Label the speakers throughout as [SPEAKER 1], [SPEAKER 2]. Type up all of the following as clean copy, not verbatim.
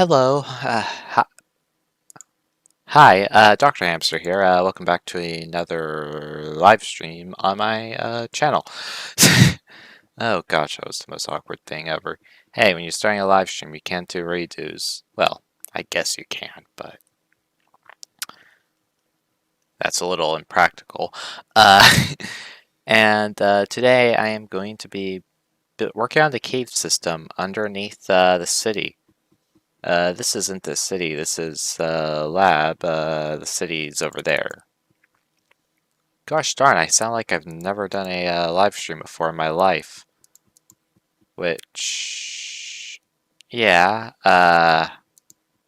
[SPEAKER 1] Hello. Hi, DrHamster here. Welcome back to another live stream on my channel. Oh gosh, that was the most awkward thing ever. Hey, when you're starting a live stream, you can't do redos. Well, I guess you can, but that's a little impractical. Uh, and today I am going to be working on the cave system underneath the city. This isn't the city, this is the lab. The city's over there. Gosh darn, I sound like I've never done a live stream before in my life. Which, yeah,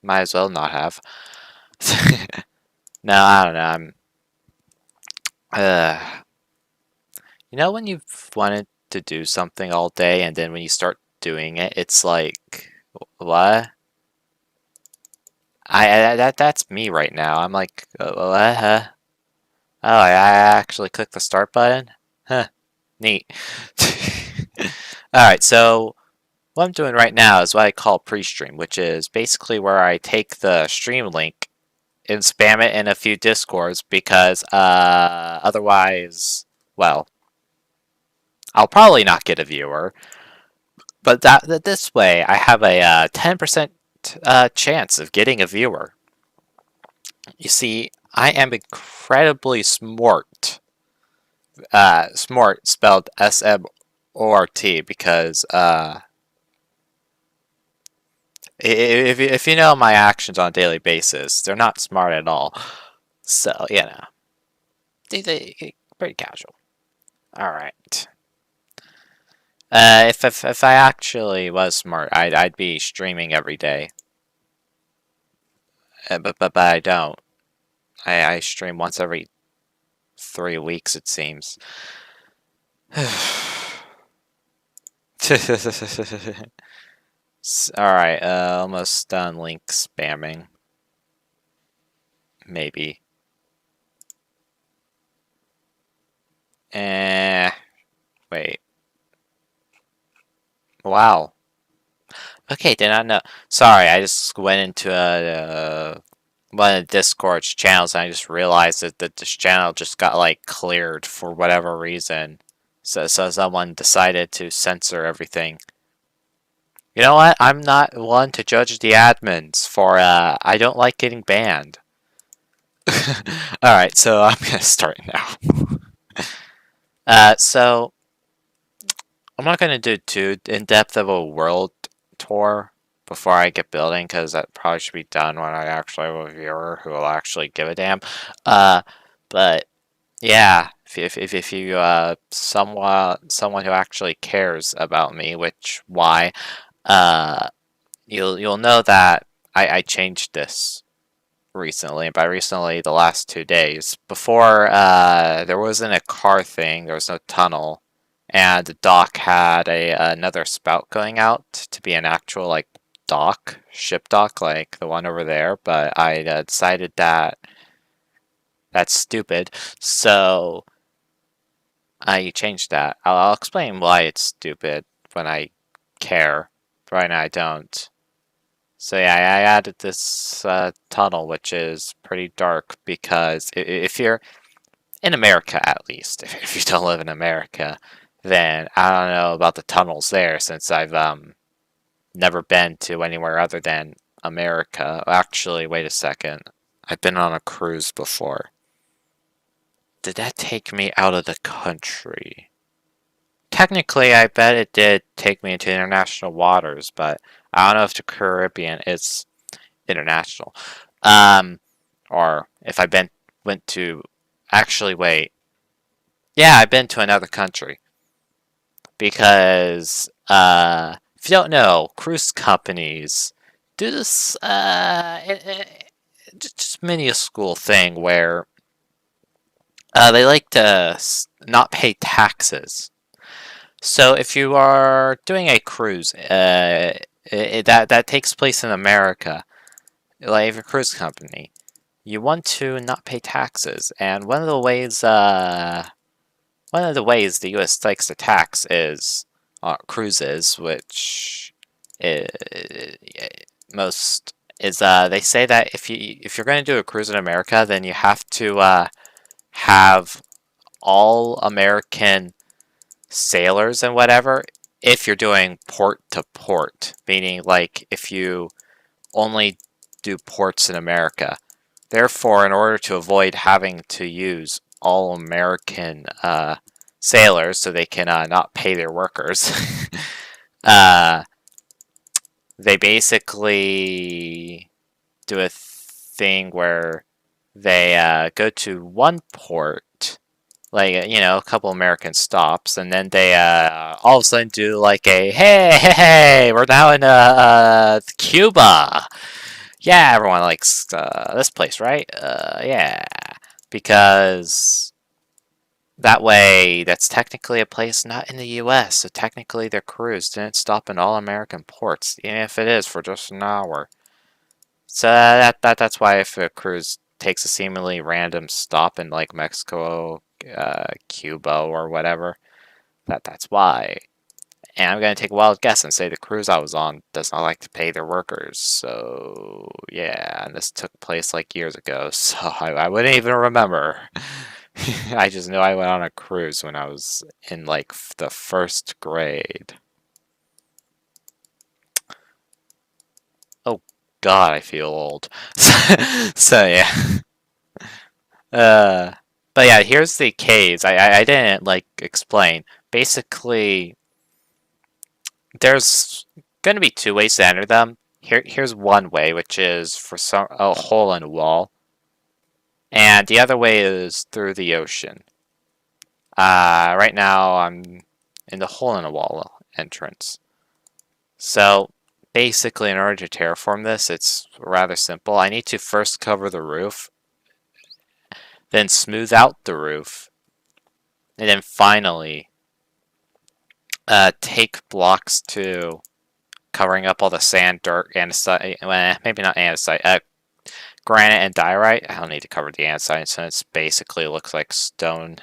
[SPEAKER 1] might as well not have. No, I don't know, uh, you know when you've wanted to do something all day and then when you start doing it, it's like, what? That's me right now. I'm like, what? Huh? Oh, I actually clicked the start button? Huh, neat. Alright, so what I'm doing right now is what I call pre-stream, which is basically where I take the stream link and spam it in a few discords because otherwise, well, I'll probably not get a viewer. But this way, I have a 10% chance of getting a viewer. You see, I am incredibly smart. Smart spelled S-M-O-R-T because if you know my actions on a daily basis, they're not smart at all. So, you know, they pretty casual. All right. If I actually was smart, I'd be streaming every day. But I don't. I stream once every 3 weeks, it seems. Alright, almost done link spamming. Maybe. Wait. Wow. Okay, did not know. Sorry, I just went into one of Discord's channels and I just realized that this channel just got, like, cleared for whatever reason. So someone decided to censor everything. You know what? I'm not one to judge the admins for, I don't like getting banned. Alright, so I'm gonna start now. So, I'm not gonna do too in-depth of a world tour before I get building, because that probably should be done when I actually have a viewer who will actually give a damn. But, yeah, if you, someone who actually cares about me, which, why, you'll know that I changed this recently. By recently, the last 2 days. Before, there wasn't a car thing, there was no tunnel, and the dock had another spout going out to be an actual, like, dock, ship dock, like the one over there, but I decided that that's stupid, so I changed that. I'll explain why it's stupid when I care. Right now I don't. So yeah, I added this tunnel, which is pretty dark because if you're in America, at least, if you don't live in America, then I don't know about the tunnels there since I've never been to anywhere other than America. Actually, wait a second. I've been on a cruise before. Did that take me out of the country? Technically, I bet it did take me into international waters, but I don't know if the Caribbean is international. Or if went to, actually, wait. Yeah, I've been to another country. Because, if you don't know, cruise companies do this, just minuscule thing where, they like to not pay taxes. So if you are doing a cruise, that takes place in America, like if you're a cruise company, you want to not pay taxes, and one of the ways the U.S. likes to tax is cruises, which most is they say that if you're going to do a cruise in America, then you have to have all American sailors and whatever if you're doing port to port, meaning like if you only do ports in America. Therefore, in order to avoid having to use all American sailors so they can not pay their workers, uh, they basically do a thing where they go to one port, like, you know, a couple American stops, and then they all of a sudden do like a hey, we're now in Cuba. Yeah, everyone likes this place, right? Yeah, because that way, that's technically a place not in the U.S., so technically their cruise didn't stop in all American ports, even if it is for just an hour. So that's why if a cruise takes a seemingly random stop in like Mexico, Cuba, or whatever, that's why. And I'm gonna take a wild guess and say the cruise I was on does not like to pay their workers. So yeah, and this took place like years ago, so I wouldn't even remember. I just know I went on a cruise when I was in like the first grade. Oh God, I feel old. So yeah. Uh, but yeah, here's the caves. I didn't like explain. Basically, there's gonna be two ways to enter them. Here's one way, which is for a hole in a wall, and the other way is through the ocean. Right now I'm in the hole in a wall entrance. So basically, in order to terraform this, it's rather simple. I need to first cover the roof, then smooth out the roof, and then finally take blocks to covering up all the sand, dirt, andesite, well, maybe not andesite, granite and diorite. I don't need to cover the andesite since it basically looks like stone.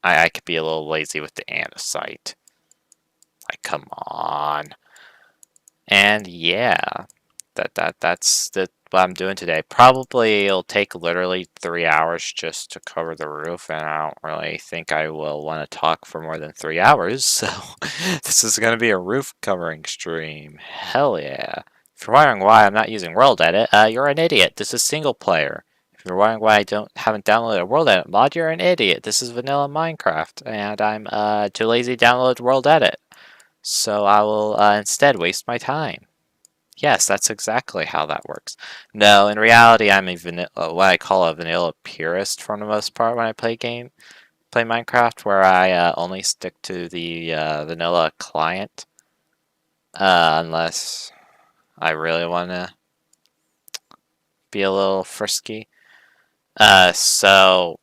[SPEAKER 1] I could be a little lazy with the andesite. Like, come on. And yeah, that's what I'm doing today. Probably it'll take literally 3 hours just to cover the roof, and I don't really think I will want to talk for more than 3 hours, so this is going to be a roof covering stream. Hell yeah. If you're wondering why I'm not using World Edit, you're an idiot. This is single player. If you're wondering why I haven't downloaded a World Edit mod, you're an idiot. This is vanilla Minecraft, and I'm too lazy to download World Edit. So I will instead waste my time. Yes, that's exactly how that works. No, in reality, I'm what I call a vanilla purist for the most part when I play Minecraft, where I only stick to the vanilla client, unless I really want to be a little frisky. So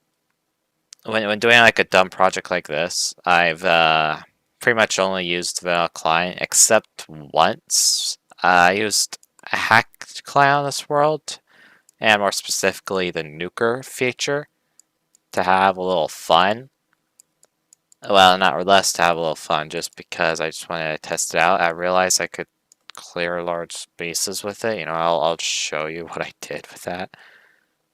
[SPEAKER 1] when doing like a dumb project like this, I've pretty much only used vanilla client, except once. I used a hacked client on this world, and more specifically the nuker feature, to have a little fun. Well, not less to have a little fun, just because I just wanted to test it out. I realized I could clear large spaces with it. You know, I'll show you what I did with that.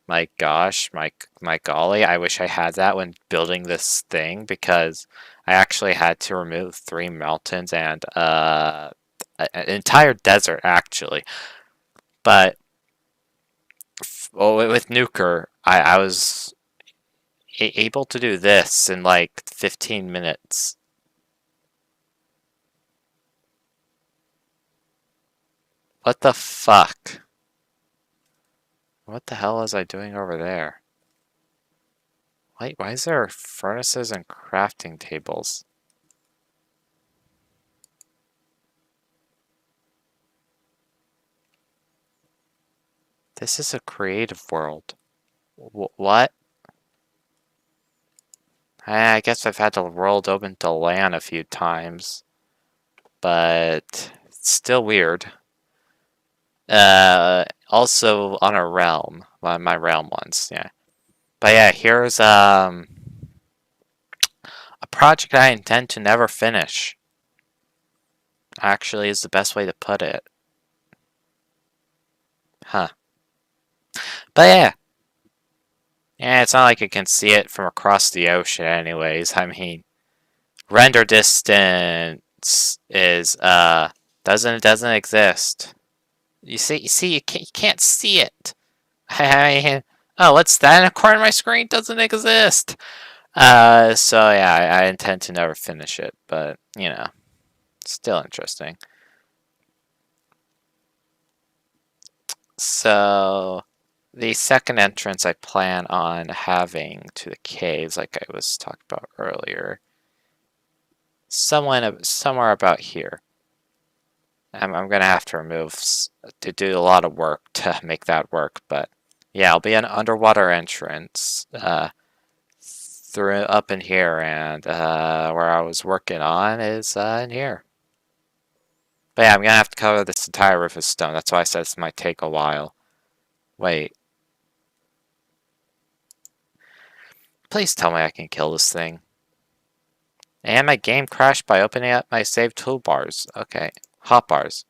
[SPEAKER 1] My gosh, my golly, I wish I had that when building this thing, because I actually had to remove 3 mountains and an entire desert, actually. But with Nuker, I was able to do this in like 15 minutes. What the fuck? What the hell was I doing over there? Why is there furnaces and crafting tables? This is a creative world. What? I guess I've had to roll open to LAN a few times, but it's still weird. Also on a realm, my realm ones, yeah. But yeah, here's a project I intend to never finish. Actually, is the best way to put it. Huh. But yeah. Yeah, it's not like you can see it from across the ocean anyways. I mean, render distance is, doesn't exist. You can't see it. Oh, what's that in a corner of my screen? Doesn't exist. So yeah, I intend to never finish it, but, you know, still interesting. So, the second entrance I plan on having to the caves, like I was talking about earlier, somewhere about here. I'm gonna have to to do a lot of work to make that work, but yeah, it'll be an underwater entrance through up in here, and where I was working on is in here. But yeah, I'm gonna have to cover this entire roof with stone. That's why I said this might take a while. Wait, please tell me I can kill this thing. And my game crashed by opening up my save toolbars. Okay, hotbars.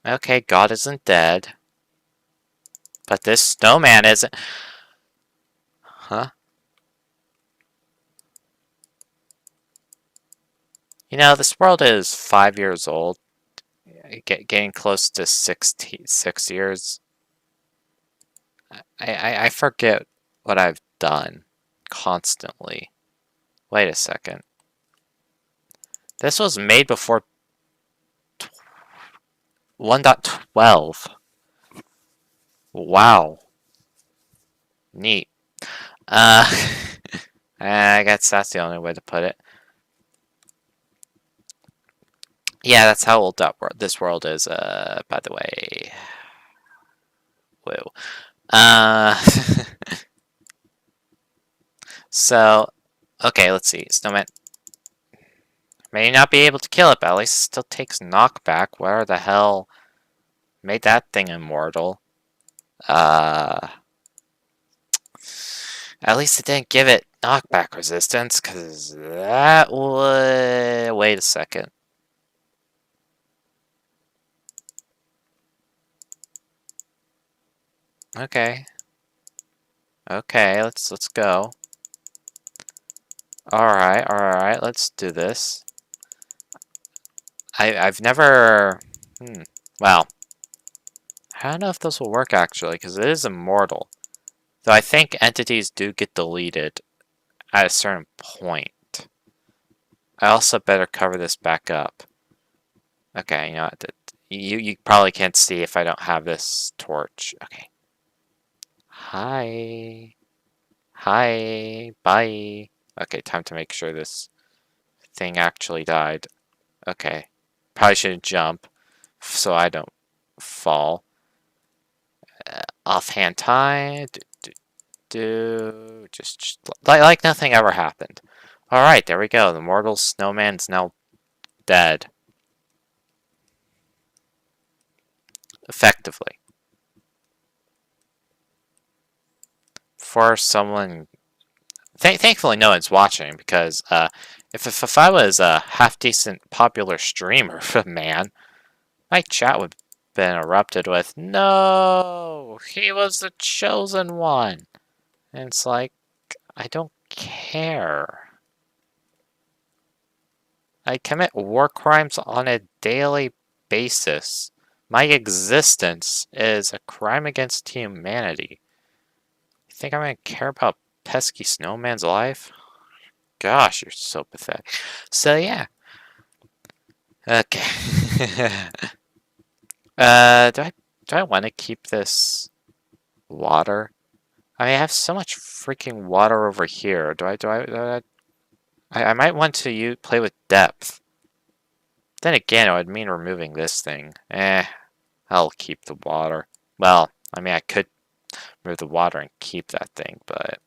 [SPEAKER 1] Okay, God isn't dead. But this snowman isn't. Huh? You know, this world is 5 years old. Getting close to 6 years. I forget what I've done constantly. Wait a second. This was made before 1.12. Wow. Neat. Uh, I guess that's the only way to put it. Yeah, that's how old this world is, by the way. Whoa. Uh, so, okay, let's see. Snowman may not be able to kill it, but at least it still takes knockback. Where the hell made that thing immortal? At least it didn't give it knockback resistance, because that would... Wait a second. Okay. Okay, let's go. Alright, let's do this. I've never... Well, I don't know if this will work, actually, because it is immortal. Though I think entities do get deleted at a certain point. I also better cover this back up. Okay, you know what? You probably can't see if I don't have this torch. Okay. Hi. Hi. Bye. Okay, time to make sure this thing actually died. Okay. Probably shouldn't jump so I don't fall. Offhand time. Just like nothing ever happened. Alright, there we go. The mortal snowman's now dead. Effectively. For someone... Thankfully no one's watching, because if I was a half-decent popular streamer, man, my chat would have been erupted with, "No! He was the chosen one!" And it's like, I don't care. I commit war crimes on a daily basis. My existence is a crime against humanity. You think I'm gonna care about pesky snowman's life? Gosh, you're so pathetic. So yeah. Okay. Do I want to keep this water? I have so much freaking water over here. I might want to play with depth. Then again, it would mean removing this thing. I'll keep the water. Well, I mean, I could remove the water and keep that thing, but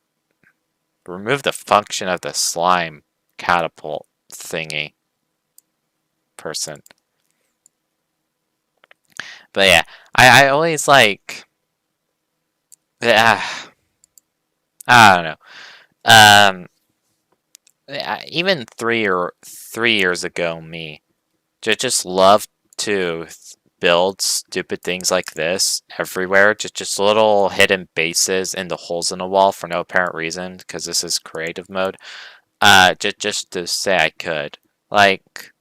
[SPEAKER 1] remove the function of the slime catapult thingy person. But yeah, I always like... I don't know. even 3 years ago, me just loved to build stupid things like this everywhere. Just little hidden bases in the holes in the wall for no apparent reason, because this is creative mode. Just to say I could. Like,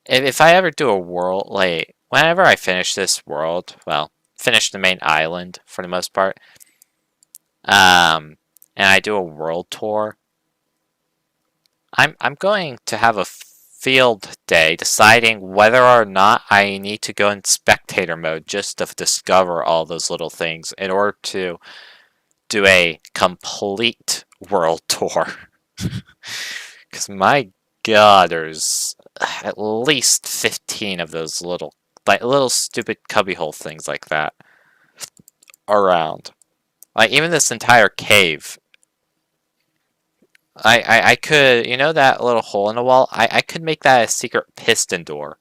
[SPEAKER 1] if I ever do a world, like, whenever I finish this world, well, finish the main island for the most part, and I do a world tour, I'm going to have a field day deciding whether or not I need to go in spectator mode just to discover all those little things in order to do a complete world tour. Because my god, there's at least 15 of those little stupid cubbyhole things like that around. Like, even this entire cave. I could, you know that little hole in the wall? I could make that a secret piston door.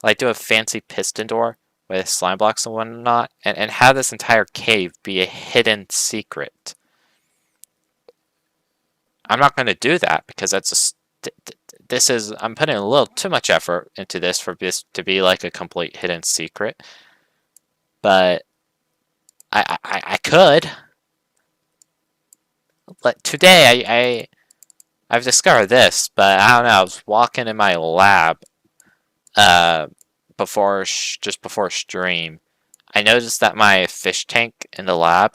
[SPEAKER 1] Like, do a fancy piston door with slime blocks and whatnot, and have this entire cave be a hidden secret. I'm not going to do that because that's I'm putting a little too much effort into this for this to be like a complete hidden secret. But I could. But today I've discovered this, but I don't know. I was walking in my lab just before stream. I noticed that my fish tank in the lab,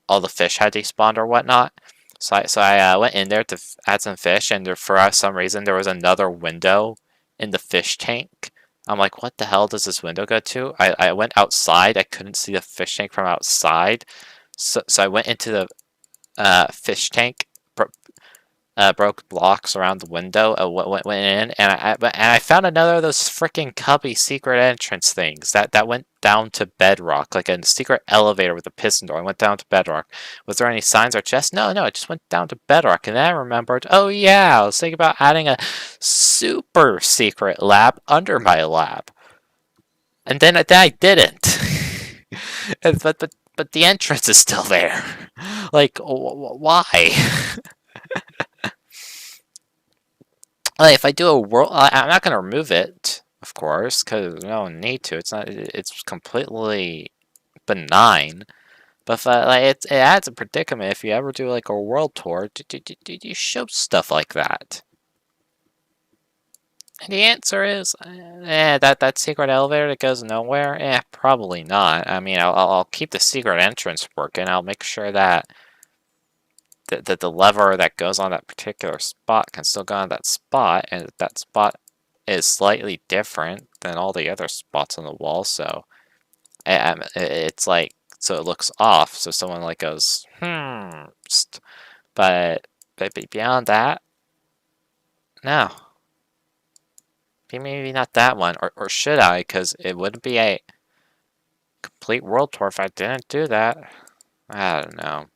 [SPEAKER 1] all the fish had despawned or whatnot. So I went in there to add some fish, and for some reason there was another window in the fish tank. I'm like, what the hell does this window go to? I went outside. I couldn't see the fish tank from outside. So I went into the fish tank, broke blocks around the window, went in, and I found another of those freaking cubby secret entrance things that went down to bedrock, like a secret elevator with a piston door. I went down to bedrock. Was there any signs or chests? No, it just went down to bedrock. And then I remembered, oh yeah, I was thinking about adding a super secret lab under my lab. And then I didn't. but the entrance is still there. Like, why? Like, if I do a world, I'm not going to remove it, of course, because we don't need to. It's completely benign. But if it adds a predicament if you ever do like a world tour. Do you show stuff like that? And the answer is, that secret elevator that goes nowhere? Probably not. I mean, I'll keep the secret entrance working. I'll make sure that the lever that goes on that particular spot can still go on that spot, and that spot is slightly different than all the other spots on the wall, so it's like, so it looks off, so someone like goes, but beyond that, no. Maybe not that one, or should I? Because it wouldn't be a complete world tour if I didn't do that. I don't know.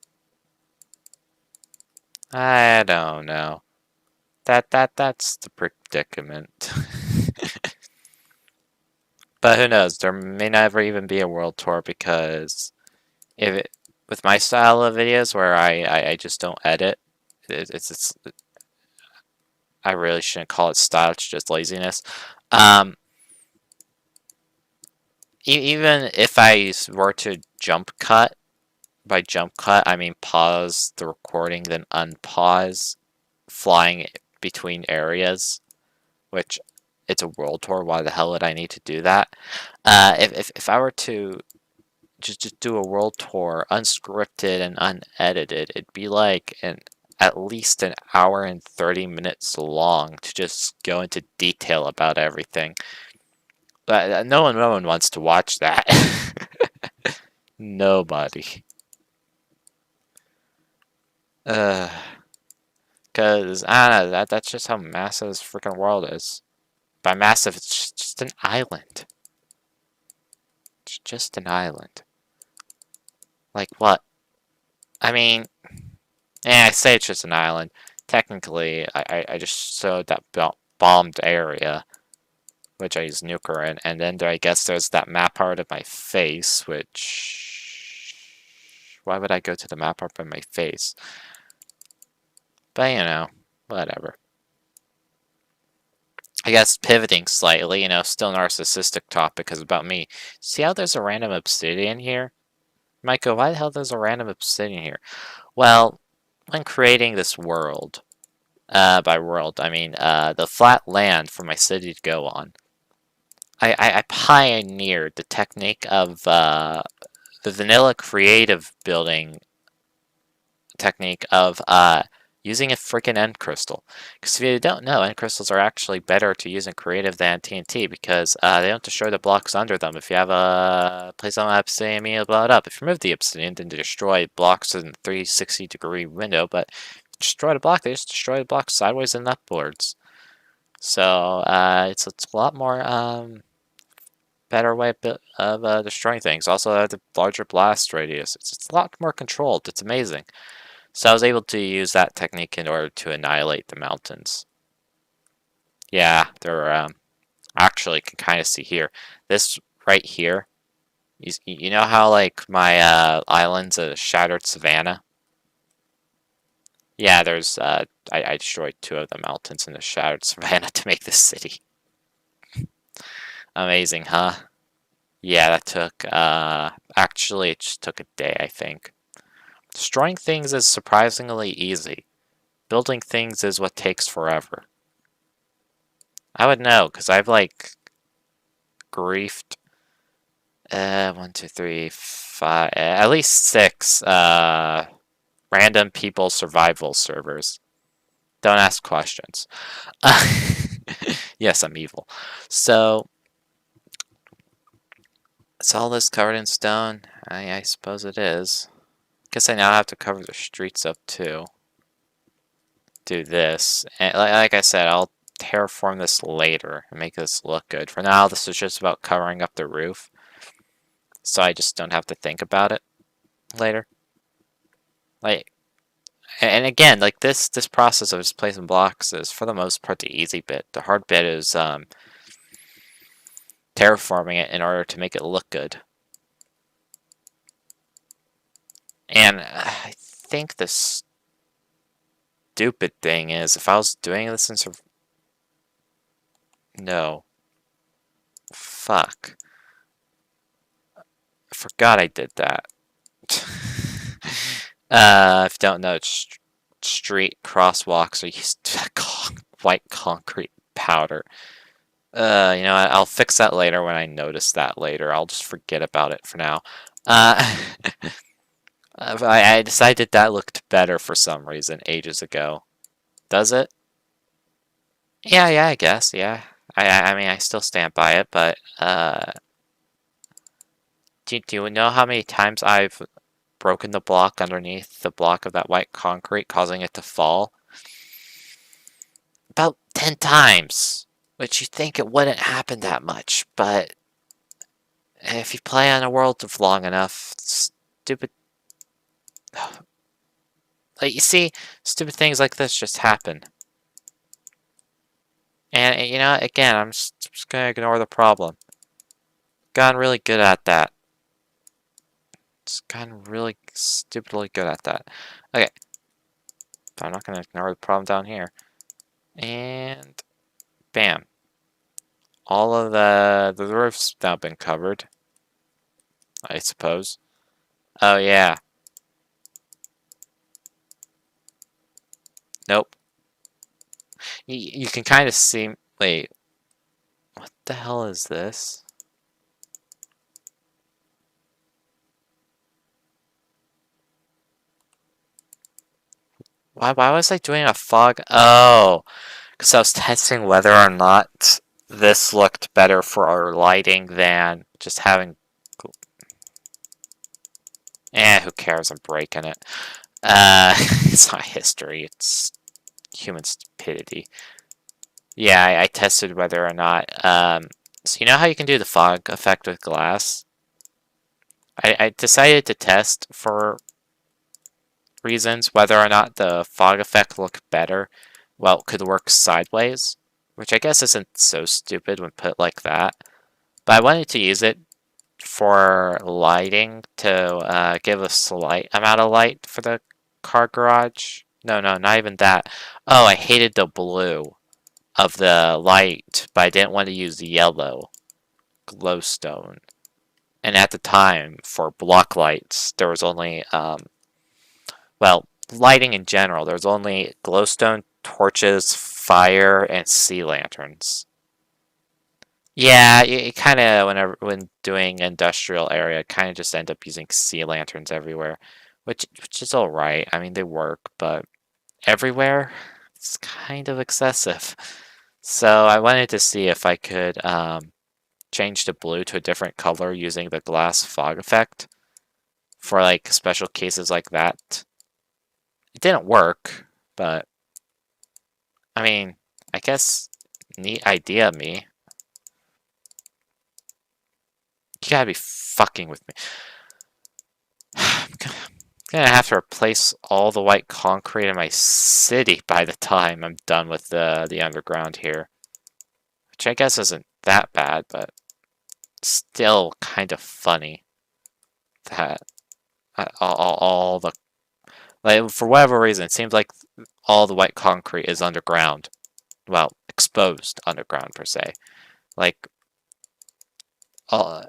[SPEAKER 1] I don't know. That's the predicament. But who knows? There may never even be a world tour, because with my style of videos where I just don't edit, I really shouldn't call it style. It's just laziness. Even if I were to jump cut, by jump cut I mean pause the recording, then unpause, flying between areas, which it's a world tour. Why the hell would I need to do that? If I were to just do a world tour unscripted and unedited, it'd be like at least an hour and 30 minutes long to just go into detail about everything. But no one wants to watch that. Nobody. Cause I don't know, that's just how massive this freaking world is. By massive, it's just an island. It's just an island. Like what? I mean, I say it's just an island. Technically, I just showed that bombed area, which I use nuker in, and then I guess there's that map art of my face, which... Why would I go to the map art of my face? But, you know, whatever. I guess pivoting slightly, you know, still narcissistic topic is about me. See how there's a random obsidian here? You might go, why the hell there's a random obsidian here? Well, when creating this world, by world, I mean the flat land for my city to go on, I pioneered the technique of the vanilla creative building technique of using a freaking end crystal. Because if you don't know, end crystals are actually better to use in creative than TNT because they don't destroy the blocks under them. If you have a place on obsidian, you'll blow it up. If you remove the obsidian, then destroy blocks in a 360-degree window, but destroy the block, they just destroy the block sideways and upwards. So it's a lot more better way of destroying things. Also, the larger blast radius. It's a lot more controlled. It's amazing. So I was able to use that technique in order to annihilate the mountains. Yeah, they're actually can kind of see here. This right here, you know how like my island's a shattered savanna? Yeah, there's I destroyed 2 of the mountains in the shattered savanna to make this city. Amazing, huh? Yeah, that took actually it just took a day, I think. Destroying things is surprisingly easy. Building things is what takes forever. I would know, because I've, like, griefed, 1, 2, 3, 5, at least 6, random people survival servers. Don't ask questions. Yes, I'm evil. So, is all this covered in stone? I suppose it is. Guess I now have to cover the streets up, too. Do this. And like I said, I'll terraform this later and make this look good. For now, this is just about covering up the roof. So I just don't have to think about it later. Like, and again, like this process of just placing blocks is for the most part the easy bit. The hard bit is terraforming it in order to make it look good. And I think the stupid thing is, if I was doing this in no. Fuck. I forgot I did that. If you don't know, street crosswalks are used to white concrete powder. You know what? I'll fix that later when I notice that later. I'll just forget about it for now. I decided that looked better for some reason ages ago. Does it? Yeah, I guess, yeah. I mean, I still stand by it, but, do you know how many times I've broken the block underneath the block of that white concrete, causing it to fall? About 10 times, which you think it wouldn't happen that much, but if you play on a world of long enough, stupid... Like, you see, stupid things like this just happen. And, you know, again, I'm just gonna ignore the problem. Gotten really good at that. Just gotten really stupidly good at that. Okay. But I'm not gonna ignore the problem down here. And bam. All of the roof's now been covered, I suppose. Oh yeah. Nope. You can kind of see... Wait. What the hell is this? Why was I doing a fog? Oh, because I was testing whether or not this looked better for our lighting than just having... who cares? I'm breaking it. It's not history. It's human stupidity. Yeah, I tested whether or not... so you know how you can do the fog effect with glass? I decided to test for reasons whether or not the fog effect looked better. Well, could work sideways, which I guess isn't so stupid when put like that. But I wanted to use it for lighting to give a slight amount of light for the car garage. No, no, not even that. Oh, I hated the blue of the light, but I didn't want to use the yellow glowstone. And at the time, for block lights, there was only, well, lighting in general, there was only glowstone, torches, fire, and sea lanterns. Yeah, you kind of, when doing industrial area, kind of just end up using sea lanterns everywhere, which is all right. I mean, they work, but everywhere, it's kind of excessive. So I wanted to see if I could change the blue to a different color using the glass fog effect for like special cases like that. It didn't work, but I mean, I guess neat idea, me. You gotta be fucking with me. I'm gonna have to replace all the white concrete in my city by the time I'm done with the underground here. Which I guess isn't that bad, but still kind of funny that all the, like, for whatever reason, it seems like all the white concrete is underground. Well, exposed underground per se. Like, uh,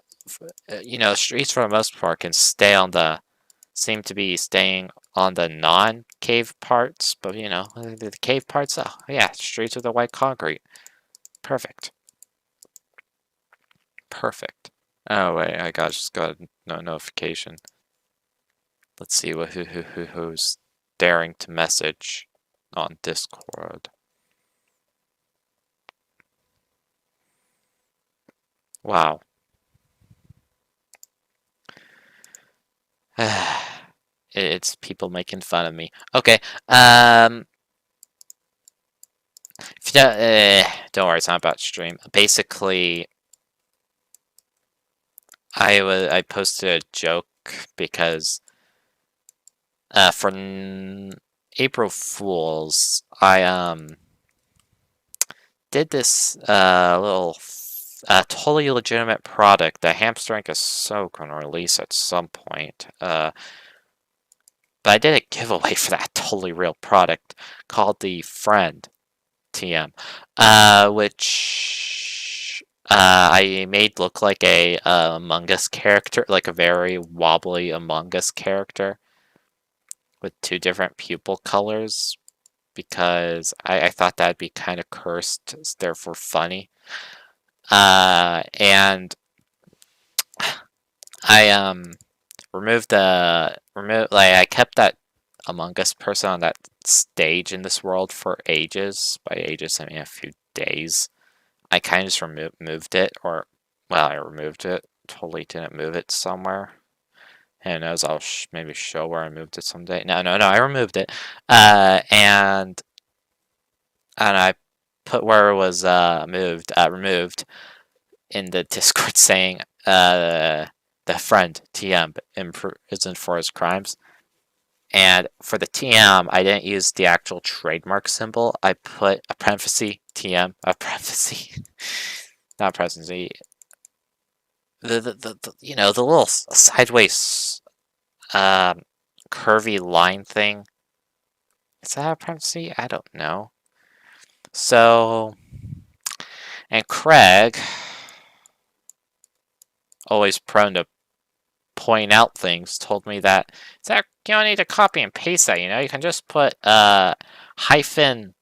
[SPEAKER 1] streets for the most part can stay on the, seem to be staying on the non-cave parts, but the cave parts, oh yeah, streets with the white concrete. Perfect. Perfect. Oh wait, just got no notification. Let's see who's daring to message on Discord. Wow. It's people making fun of me. Okay. If you don't worry, it's not about stream. Basically, I posted a joke because for April Fools, I did this little totally legitimate product that Hamster Inc. is so gonna release at some point. But I did a giveaway for that totally real product called the Friend TM, which I made look like a Among Us character, like a very wobbly Among Us character with two different pupil colors because I thought that'd be kind of cursed, therefore funny. And I I kept that Among Us person on that stage in this world for ages. By ages, I mean a few days. I kind of just removed it, or, well, I removed it. Totally didn't move it somewhere. Who knows, I'll maybe show where I moved it someday. No, I removed it. And I put where it was removed in the Discord saying, the friend, TM, isn't for his crimes. And for the TM, I didn't use the actual trademark symbol. I put a parenthesis, TM, a parenthesis, not parenthesis, the little sideways, curvy line thing. Is that a parenthesis? I don't know. So, and Craig, always prone to point out things, told me that you don't need to copy and paste that, you can just put hyphen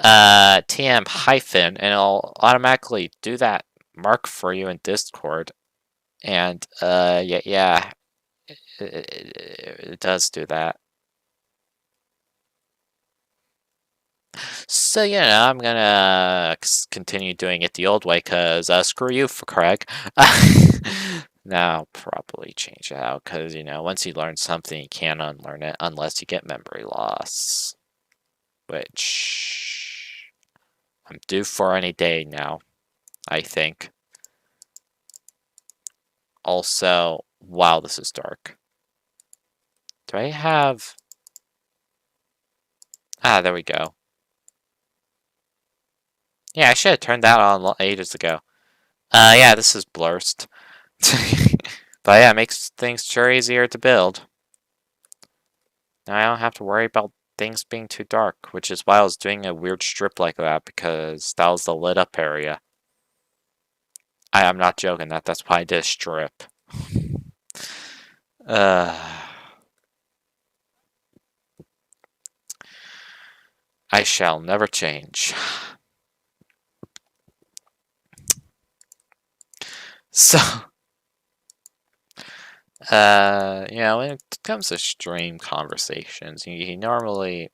[SPEAKER 1] TM hyphen and it'll automatically do that mark for you in Discord. And yeah, it does do that. So, I'm gonna continue doing it the old way, because screw you, for Craig. Now, I'll probably change it out, because, once you learn something, you can't unlearn it unless you get memory loss. Which I'm due for any day now, I think. Also, wow, this is dark. Do I have... Ah, there we go. Yeah, I should have turned that on ages ago. Yeah, this is blurst. But yeah, it makes things sure easier to build. Now I don't have to worry about things being too dark, which is why I was doing a weird strip like that, because that was the lit up area. I'm not joking, that's why I did a strip. Uh, I shall never change. So, when it comes to stream conversations, you normally,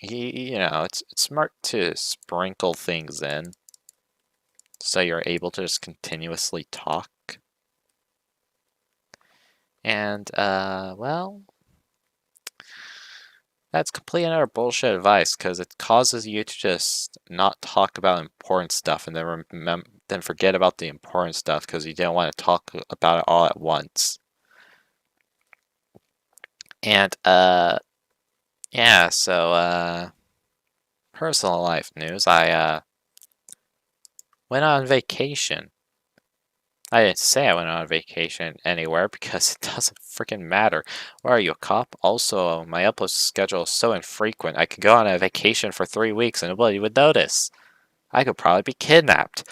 [SPEAKER 1] it's smart to sprinkle things in so you're able to just continuously talk. And, well, that's complete and utter bullshit advice because it causes you to just not talk about important stuff and then forget about the important stuff because you didn't want to talk about it all at once. And, yeah, so, personal life news. I went on vacation. I didn't say I went on vacation anywhere because it doesn't freaking matter. Where are you, a cop? Also, my upload schedule is so infrequent. I could go on a vacation for 3 weeks and nobody would notice. I could probably be kidnapped.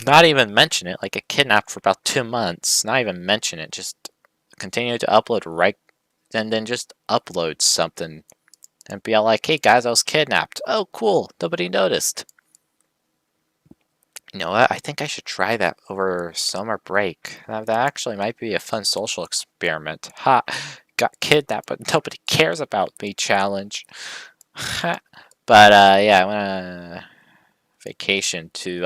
[SPEAKER 1] Not even mention it, like get kidnapped for about 2 months. Not even mention it, just continue to upload right, and then just upload something and be all like, hey guys, I was kidnapped. Oh, cool, nobody noticed. You know what? I think I should try that over summer break. That actually might be a fun social experiment. Ha! Got kidnapped, but nobody cares about me challenge. But, yeah, I went on a vacation to,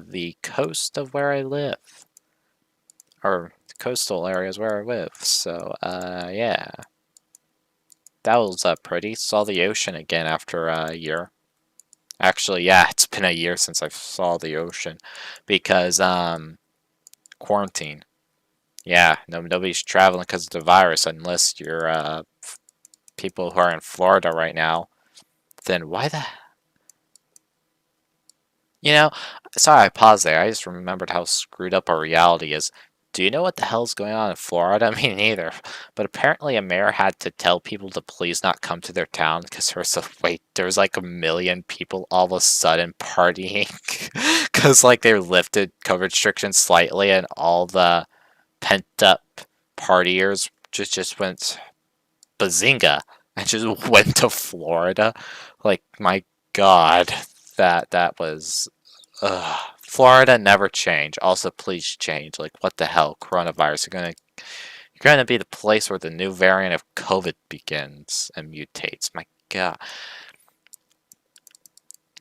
[SPEAKER 1] the coast of where I live. Or, the coastal areas where I live. So, yeah. That was, pretty. Saw the ocean again after a year. Actually, yeah, it's been a year since I saw the ocean. Because, quarantine. Yeah, nobody's traveling because of the virus unless you're people who are in Florida right now. Then why the... You know, sorry I paused there. I just remembered how screwed up our reality is. Do you know what the hell's going on in Florida? Me neither. But apparently a mayor had to tell people to please not come to their town because there was like a million people all of a sudden partying. Because like they lifted COVID restrictions slightly and all the pent up partiers just went bazinga and just went to Florida. Like my God, that was Florida never change. Also, please change. Like what the hell, coronavirus? You're gonna be the place where the new variant of COVID begins and mutates. My God.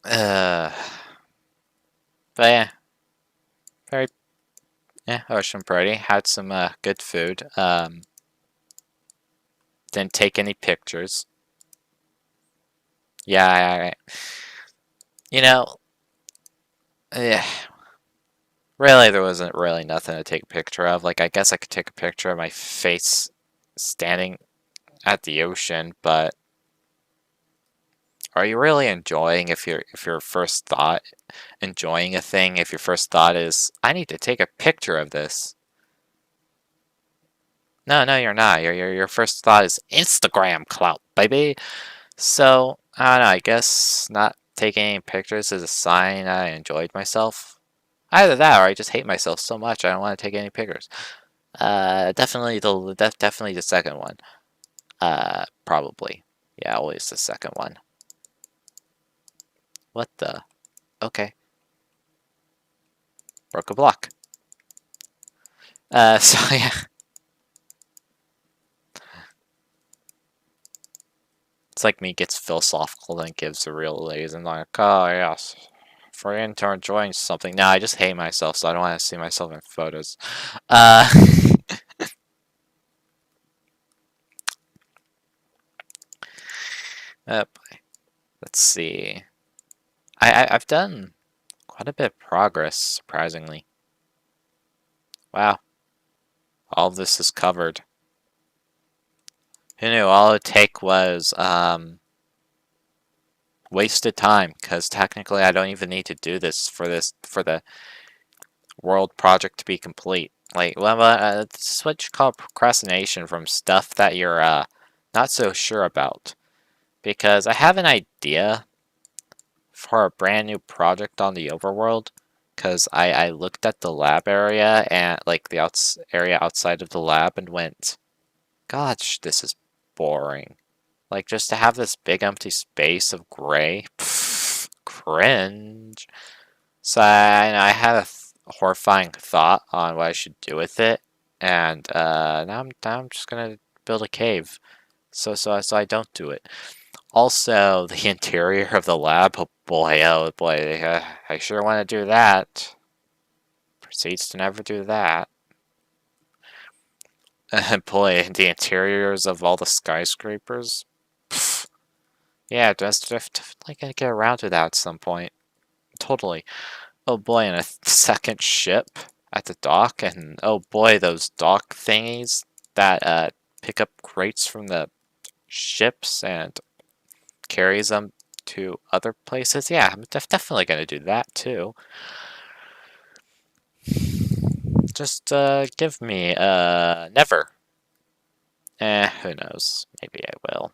[SPEAKER 1] Uh, but yeah, very ocean party. Had some good food. Didn't take any pictures. Yeah, you know, yeah. Really, there wasn't really nothing to take a picture of. Like, I guess I could take a picture of my face standing at the ocean, but are you really enjoying if your first thought enjoying a thing if your first thought is I need to take a picture of this? No, you're not. Your first thought is Instagram clout, baby. So, I don't know, I guess not taking any pictures is a sign I enjoyed myself. Either that or I just hate myself so much I don't want to take any pictures. Definitely the second one. Probably. Yeah, always the second one. What the? Okay. Broke a block. So yeah. It's like me gets philosophical then gives a real reason like, oh yes. For into enjoying something. No, I just hate myself, so I don't want to see myself in photos. Let's see. I've done quite a bit of progress, surprisingly. Wow. All of this is covered. Who knew all it take was, wasted time, because technically I don't even need to do this for the world project to be complete. Like, well, this is what you call procrastination from stuff that you're, not so sure about. Because I have an idea for a brand new project on the overworld. Because I looked at the lab area and like the area outside of the lab and went, gosh, this is boring. Like just to have this big empty space of gray, pff, cringe. So I had a horrifying thought on what I should do with it, and now I'm just gonna build a cave, so I don't do it. Also, the interior of the lab, oh boy, I sure want to do that. Proceeds to never do that. Boy, the interiors of all the skyscrapers. Pff, yeah, just definitely gonna get around to that at some point. Totally. Oh boy, and a second ship at the dock, and oh boy, those dock thingies that pick up crates from the ships and carries them to other places. Yeah, I'm definitely gonna do that too. Just give me never. Who knows? Maybe I will.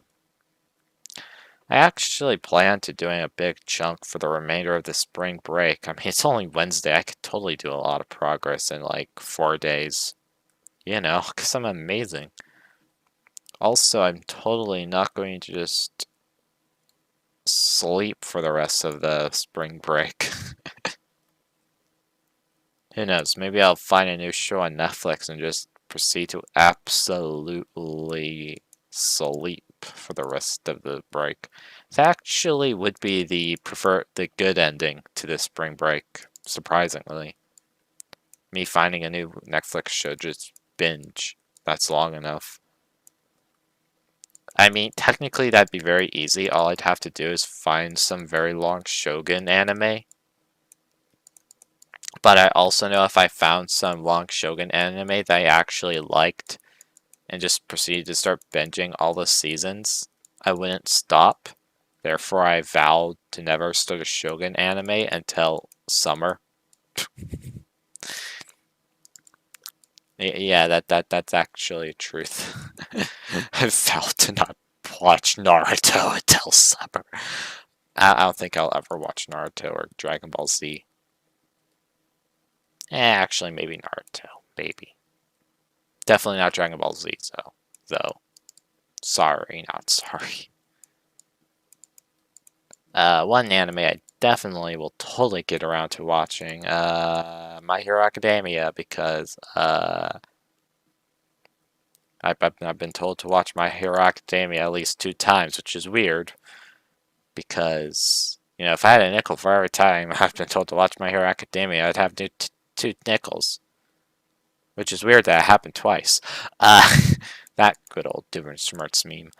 [SPEAKER 1] I actually plan to doing a big chunk for the remainder of the spring break. I mean, it's only Wednesday. I could totally do a lot of progress in like 4 days. You know, because I'm amazing. Also, I'm totally not going to just sleep for the rest of the spring break. Who knows? Maybe I'll find a new show on Netflix and just proceed to absolutely sleep for the rest of the break. That actually would be the good ending to this spring break, surprisingly. Me finding a new Netflix show, just binge. That's long enough. I mean, technically that'd be very easy. All I'd have to do is find some very long Shogun anime. But I also know if I found some long Shogun anime that I actually liked and just proceeded to start binging all the seasons, I wouldn't stop. Therefore, I vowed to never start a Shogun anime until summer. Yeah, that's actually truth. I vowed to not watch Naruto until summer. I don't think I'll ever watch Naruto or Dragon Ball Z. Actually, maybe Naruto. Maybe. Definitely not Dragon Ball Z, though. Sorry, not sorry. One anime I definitely will totally get around to watching, My Hero Academia, because, I've been told to watch My Hero Academia at least 2 times, which is weird, because, you know, if I had a nickel for every time I've been told to watch My Hero Academia, I'd have 2 nickels. Which is weird that it happened twice. That good old different smarts meme.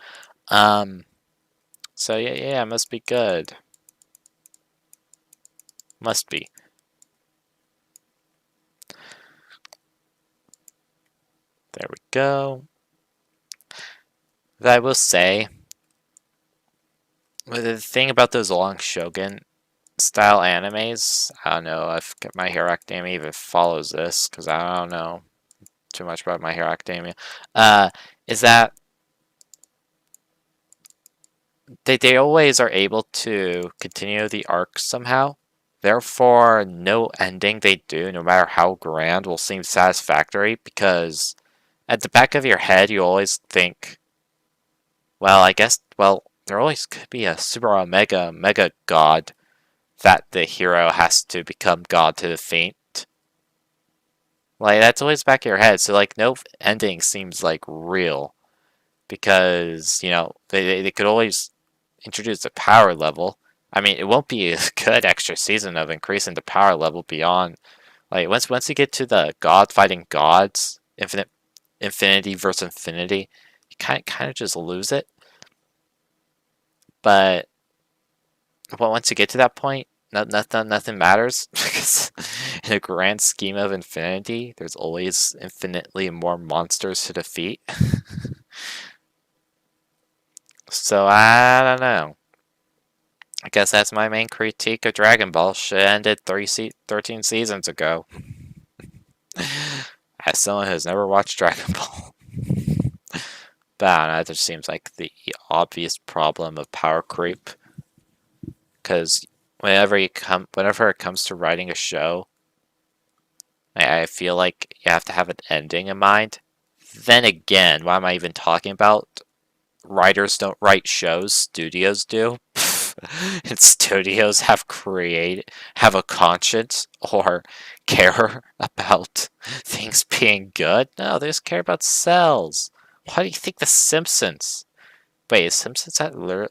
[SPEAKER 1] So yeah, must be good. Must be. There we go. But I will say, the thing about those long Shogun style animes, I don't know if My Hero Academia even follows this, because I don't know too much about My Hero Academia, is that they always are able to continue the arc somehow. Therefore, no ending they do, no matter how grand, will seem satisfactory, because at the back of your head, you always think, well, I guess, well, there always could be a super mega god that the hero has to become god to defeat. Like, that's always back of your head, so, like, no ending seems, like, real. Because, you know, they could always introduce a power level. I mean, it won't be a good extra season of increasing the power level beyond, like, once you get to the god fighting gods, infinity versus infinity, you kind of just lose it. But once you get to that point, nothing matters, because in a grand scheme of infinity, there's always infinitely more monsters to defeat. So I don't know. I guess that's my main critique of Dragon Ball. Should ended 13 seasons ago. As someone who's never watched Dragon Ball. But I don't know, that just seems like the obvious problem of power creep. Because whenever it comes to writing a show, I feel like you have to have an ending in mind. Then again, what am I even talking about? Writers don't write shows, studios do. And studios have a conscience or care about things being good. No, they just care about sales. Why do you think The Simpsons? Wait, is Simpsons at I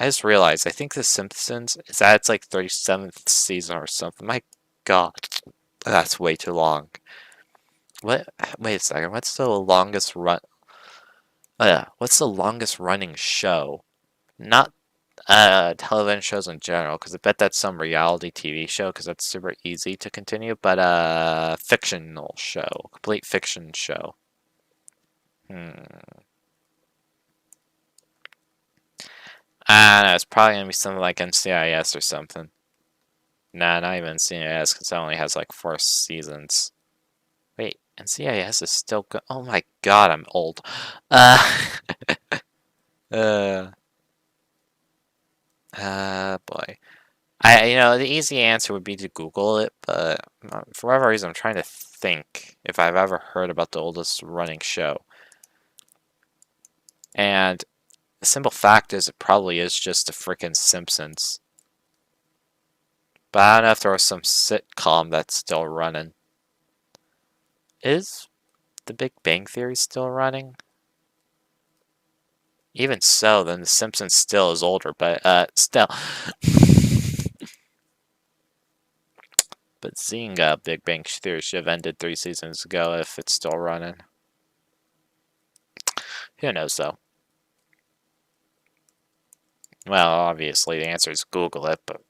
[SPEAKER 1] just realized, I think The Simpsons is at its like 37th season or something. My god, that's way too long. What? Wait a second, what's the longest run? What's the longest running show? Not television shows in general, because I bet that's some reality TV show, because that's super easy to continue, but fictional show. Complete fiction show. I don't know, it's probably gonna be something like NCIS or something. Nah, not even NCIS, because it only has like 4 seasons. Wait, NCIS is still good. Oh my god, I'm old. Uh, uh, boy. The easy answer would be to Google it, but for whatever reason, I'm trying to think if I've ever heard about the oldest running show. And the simple fact is, it probably is just the freaking Simpsons. But I don't know if there was some sitcom that's still running. Is The Big Bang Theory still running? Even so, then The Simpsons still is older, but still. But seeing Big Bang Theory should have ended 3 seasons ago if it's still running. Who knows, though? Well, obviously the answer is Google it, but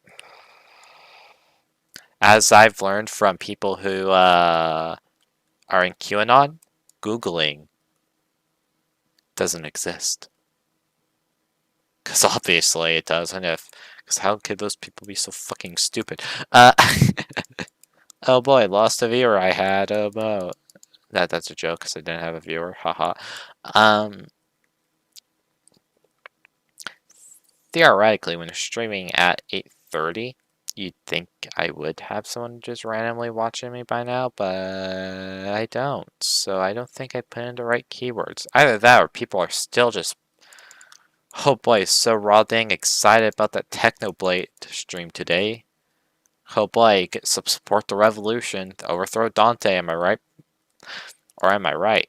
[SPEAKER 1] as I've learned from people who are in QAnon, Googling doesn't exist. Because obviously it doesn't. Because how could those people be so fucking stupid? Oh boy, lost a viewer I had. Oh no. That's a joke because I didn't have a viewer. Haha. Theoretically, when streaming at 8:30, you'd think I would have someone just randomly watching me by now, but I don't. So I don't think I put in the right keywords. Either that or people are still just, oh boy, so raw dang excited about that Technoblade stream today. Oh boy, get some support the revolution, overthrow Dante, am I right? Or am I right?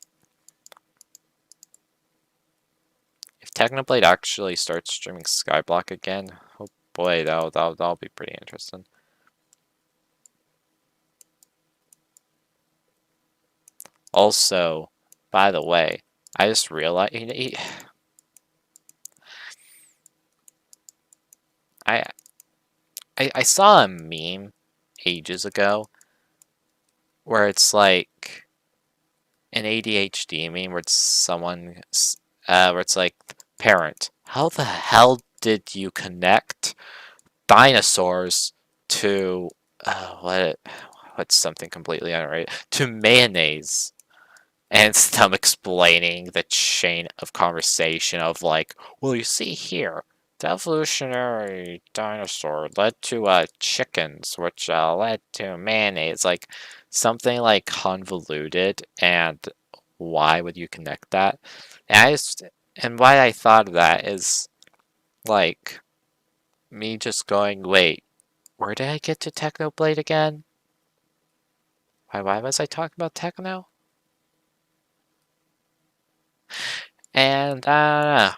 [SPEAKER 1] If Technoblade actually starts streaming Skyblock again, oh boy, that'll be pretty interesting. Also, by the way, I just realized, I, I saw a meme ages ago where it's like an ADHD meme where it's someone, where it's like, parent, how the hell did you connect dinosaurs to, what's something completely unrelated, to mayonnaise? And it's them explaining the chain of conversation of like, well, you see here, the evolutionary dinosaur led to chickens, which led to mayonnaise. Like something like convoluted, and why would you connect that? And why I thought of that is like me just going, wait, where did I get to Technoblade again? Why was I talking about Techno? And I don't know.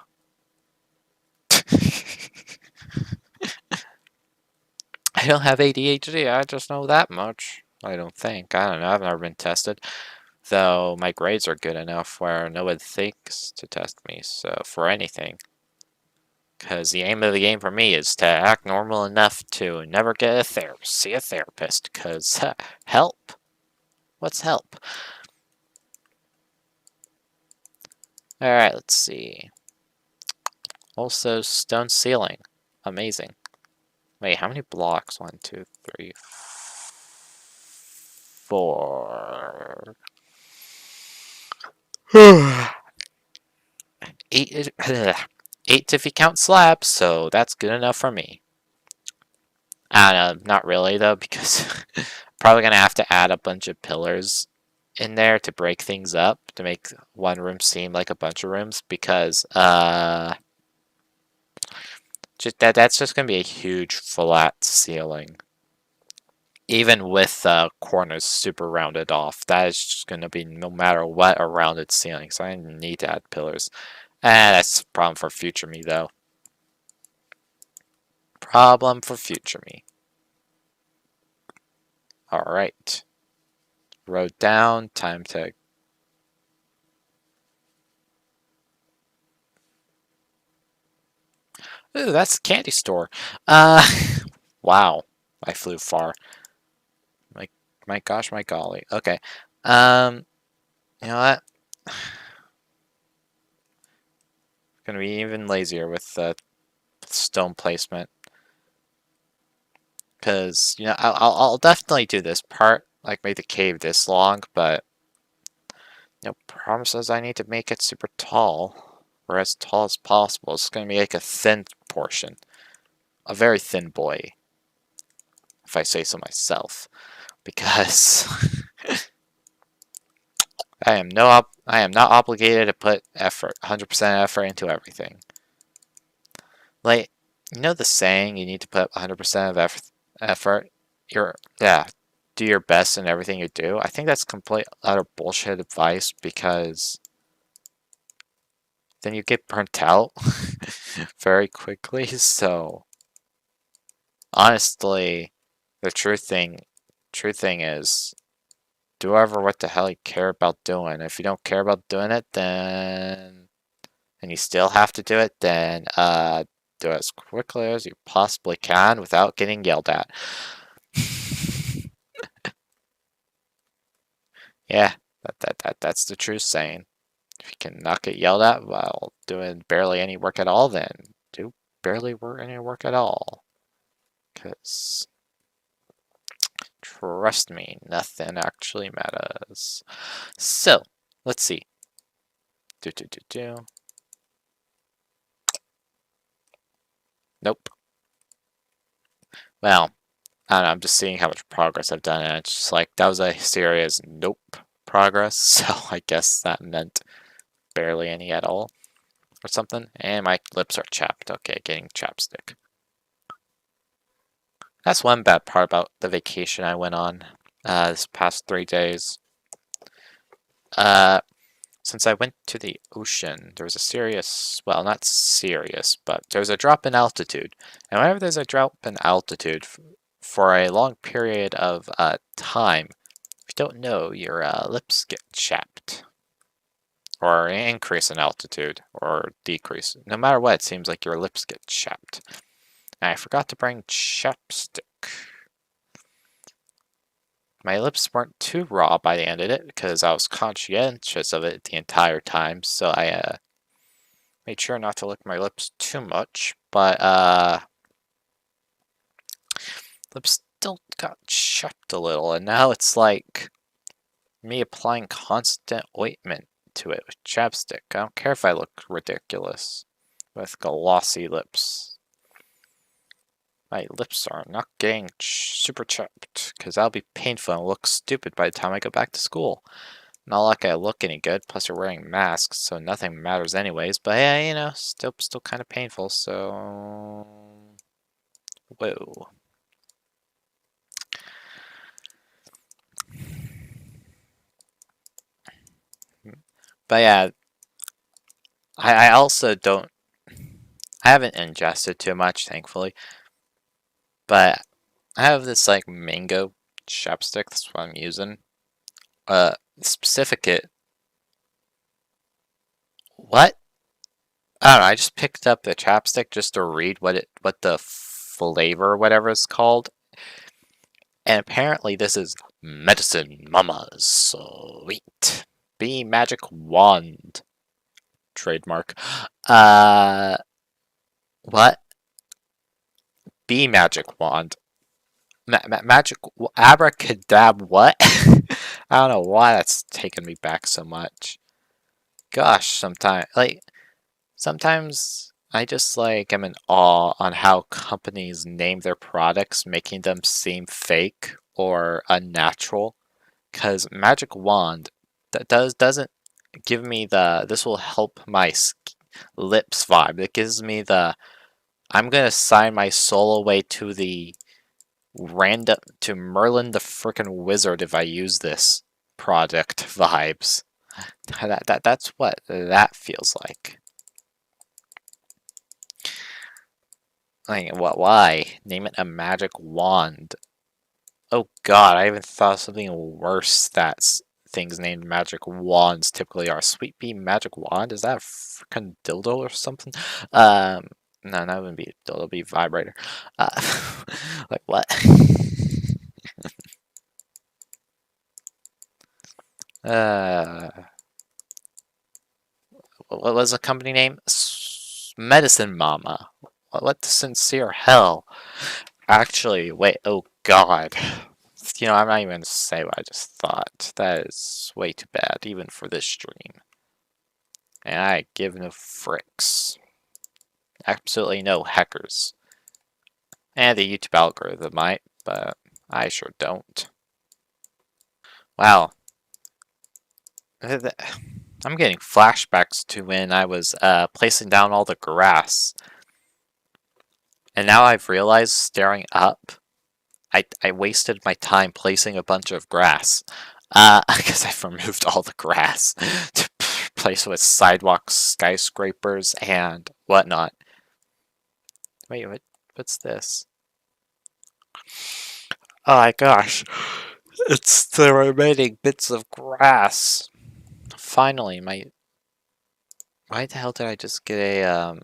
[SPEAKER 1] I don't have ADHD, I just know that much. I don't think. I don't know, I've never been tested. Though my grades are good enough where no one thinks to test me, so for anything. Because the aim of the game for me is to act normal enough to never see a therapist. Because help? What's help? Alright, let's see. Also, stone ceiling. Amazing. Wait, how many blocks? 1, 2, 3, 4. 8, 8 if you count slabs, so that's good enough for me. Not really though, because probably gonna have to add a bunch of pillars in there to break things up to make one room seem like a bunch of rooms, because that's just gonna be a huge flat ceiling. Even with corners super rounded off, that is just gonna be no matter what a rounded ceiling. So I need to add pillars. That's a problem for future me though. Problem for future me. Alright. Road down, time to... Ooh, that's the candy store. Wow. I flew far. My gosh, my golly. Okay. You know what? Gonna be even lazier with the stone placement. Because, you know, I'll definitely do this part, like make the cave this long, but you know, promises I need to make it super tall, or as tall as possible. It's gonna be like a thin portion, a very thin boy, if I say so myself, because I am not obligated to put 100% effort into everything. Like, you know the saying, you need to put 100% of effort. Do your best in everything you do. I think that's complete utter bullshit advice, because then you get burnt out very quickly. So honestly, the true thing is, do whatever what the hell you care about doing. If you don't care about doing it, then and you still have to do it, then do it as quickly as you possibly can without getting yelled at. Yeah, that's the true saying. If you can not get yelled at while doing barely any work at all, then do barely any work at all. Because trust me, nothing actually matters. So, let's see. Nope. Well, I don't know, I'm just seeing how much progress I've done, and it's just like, that was a serious nope progress, so I guess that meant barely any at all, or something. And my lips are chapped. Okay, getting chapstick. That's one bad part about the vacation I went on this past 3 days. Since I went to the ocean, there was a serious, well, not serious, but there was a drop in altitude. And whenever there's a drop in altitude for a long period of time, if you don't know, your lips get chapped. Or increase in altitude, or decrease. No matter what, it seems like your lips get chapped. And I forgot to bring chapstick. My lips weren't too raw by the end of it, because I was conscientious of it the entire time, so I made sure not to lick my lips too much, but lips still got chapped a little, and now it's like me applying constant ointment to it with chapstick. I don't care if I look ridiculous with glossy lips. My lips are not getting super chapped, because that'll be painful and look stupid by the time I go back to school. Not like I look any good, plus you're wearing masks, so nothing matters anyways, but yeah, you know, still kind of painful, so... Whoa. But yeah, I also don't... I haven't ingested too much, thankfully, but I have this, like, mango chapstick, that's what I'm using. Specific What? I don't know, I just picked up the chapstick just to read what the flavor or whatever it's called. And apparently this is Medicine Mama's Sweet Bee Magic Wand. Trademark. What? Bee Magic Wand. Magic abracadabra what? I don't know why that's taken me back so much. Gosh, sometimes like Sometimes I just like am in awe on how companies name their products, making them seem fake or unnatural. Because Magic Wand that doesn't give me the this will help my lips vibe. It gives me the I'm gonna sign my soul away to the random to Merlin the frickin' wizard if I use this product vibes. That's what that feels like. Like what? Why name it a magic wand? Oh God, I even thought of something worse. That's things named magic wands typically are. Sweet Pea magic wand? Is that a frickin' dildo or something? Um, no, that wouldn't be a dildo. It'd be a vibrator. Uh, like what? Uh, what was the company name? Medicine Mama. What the sincere hell? Actually, wait. Oh God. You know, I'm not even gonna say what I just thought. That is way too bad, even for this stream. And I give no fricks. Absolutely no heckers. And the YouTube algorithm might, but I sure don't. Wow. I'm getting flashbacks to when I was placing down all the grass. And now I've realized, staring up, I wasted my time placing a bunch of grass. Because I've removed all the grass to place with sidewalks, skyscrapers, and whatnot. Wait, what's this? Oh my gosh. It's the remaining bits of grass. Finally, why the hell did I just get a,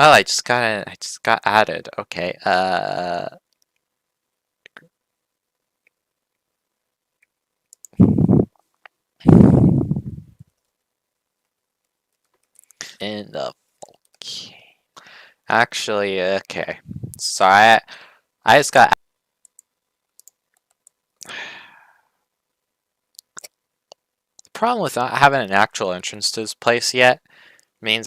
[SPEAKER 1] Oh, I just got added. Okay, in the... Okay. Actually, okay. So I just got... The problem with not having an actual entrance to this place yet means